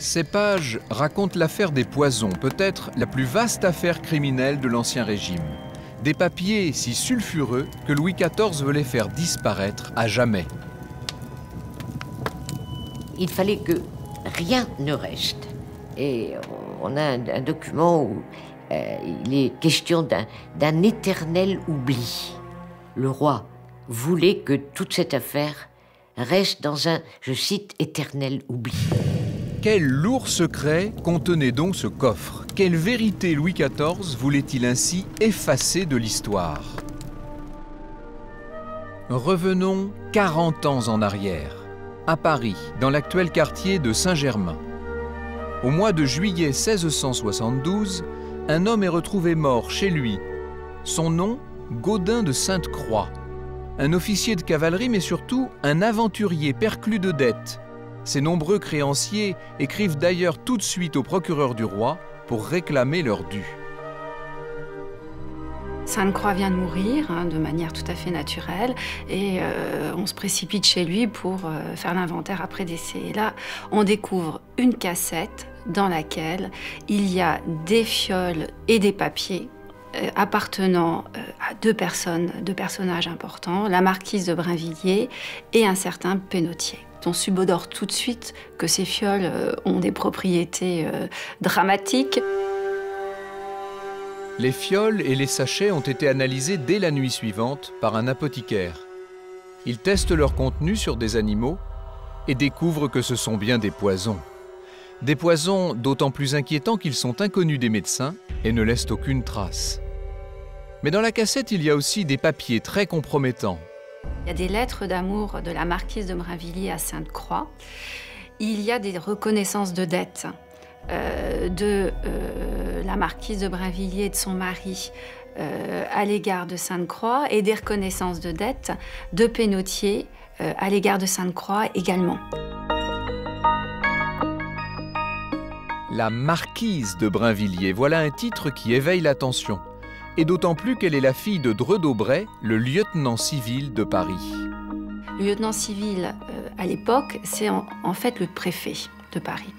Ces pages racontent l'affaire des poisons, peut-être la plus vaste affaire criminelle de l'Ancien Régime. Des papiers si sulfureux que Louis XIV veut les faire disparaître à jamais. Il fallait que rien ne reste. Et on a un document où il est question d'un éternel oubli. Le roi voulait que toute cette affaire reste dans un, je cite, éternel oubli. Quel lourd secret contenait donc ce coffre? Quelle vérité Louis XIV voulait-il ainsi effacer de l'histoire? Revenons 40 ans en arrière, à Paris, dans l'actuel quartier de Saint-Germain. Au mois de juillet 1672, un homme est retrouvé mort chez lui. Son nom, Gaudin de Sainte-Croix. Un officier de cavalerie, mais surtout un aventurier perclus de dettes. Ses nombreux créanciers écrivent d'ailleurs tout de suite au procureur du roi pour réclamer leur dû. Sainte-Croix vient de mourir de manière tout à fait naturelle et on se précipite chez lui pour faire l'inventaire après décès. Et là, on découvre une cassette dans laquelle il y a des fioles et des papiers appartenant à deux personnages importants, la marquise de Brinvilliers et un certain Pénautier. On subodore tout de suite que ces fioles ont des propriétés dramatiques. Les fioles et les sachets ont été analysés dès la nuit suivante par un apothicaire. Il teste leur contenu sur des animaux et découvre que ce sont bien des poisons. Des poisons d'autant plus inquiétants qu'ils sont inconnus des médecins et ne laissent aucune trace. Mais dans la cassette, il y a aussi des papiers très compromettants. Il y a des lettres d'amour de la marquise de Brinvilliers à Sainte-Croix. Il y a des reconnaissances de dettes de la marquise de Brinvilliers et de son mari à l'égard de Sainte-Croix et des reconnaissances de dettes de Pénautier à l'égard de Sainte-Croix également. La marquise de Brinvilliers, voilà un titre qui éveille l'attention. Et d'autant plus qu'elle est la fille de Dreux d'Aubray, le lieutenant civil de Paris. Le lieutenant civil, à l'époque, c'est en fait le préfet de Paris.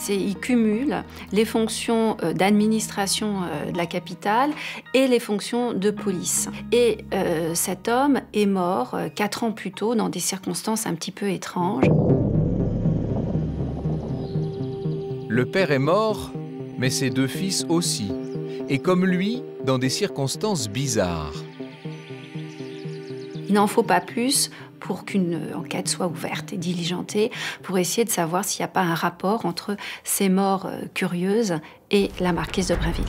Il cumule les fonctions d'administration de la capitale et les fonctions de police. Et cet homme est mort 4 ans plus tôt dans des circonstances un petit peu étranges. Le père est mort, mais ses 2 fils aussi. Et comme lui, dans des circonstances bizarres. Il n'en faut pas plus pour qu'une enquête soit ouverte et diligentée, pour essayer de savoir s'il n'y a pas un rapport entre ces morts curieuses et la marquise de Brinvilliers.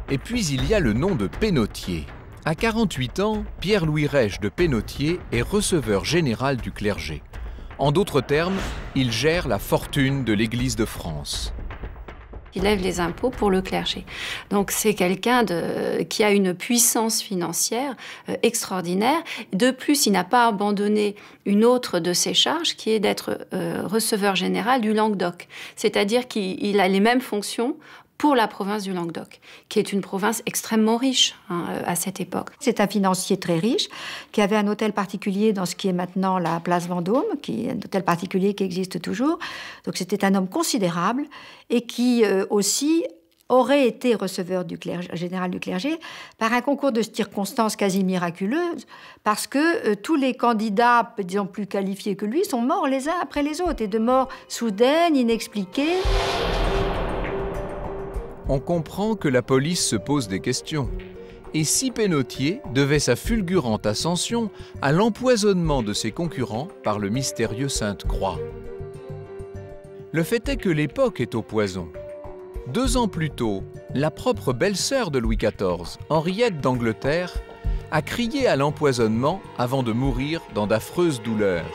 Et puis il y a le nom de Pénautier. À 48 ans, Pierre-Louis Rèche de Pénautier est receveur général du clergé. En d'autres termes, il gère la fortune de l'Église de France. Il lève les impôts pour le clergé. Donc c'est quelqu'un qui a une puissance financière extraordinaire. De plus, il n'a pas abandonné une autre de ses charges, qui est d'être receveur général du Languedoc. C'est-à-dire qu'il a les mêmes fonctions pour la province du Languedoc, qui est une province extrêmement riche à cette époque. C'est un financier très riche, qui avait un hôtel particulier dans ce qui est maintenant la place Vendôme, qui est un hôtel particulier qui existe toujours. Donc c'était un homme considérable et qui aussi aurait été receveur général du clergé par un concours de circonstances quasi miraculeuses, parce que tous les candidats, disons plus qualifiés que lui, sont morts les uns après les autres, et de morts soudaines, inexpliquées. On comprend que la police se pose des questions. Et si Pénautier devait sa fulgurante ascension à l'empoisonnement de ses concurrents par le mystérieux Sainte-Croix? Le fait est que l'époque est au poison. 2 ans plus tôt, la propre belle-sœur de Louis XIV, Henriette d'Angleterre, a crié à l'empoisonnement avant de mourir dans d'affreuses douleurs.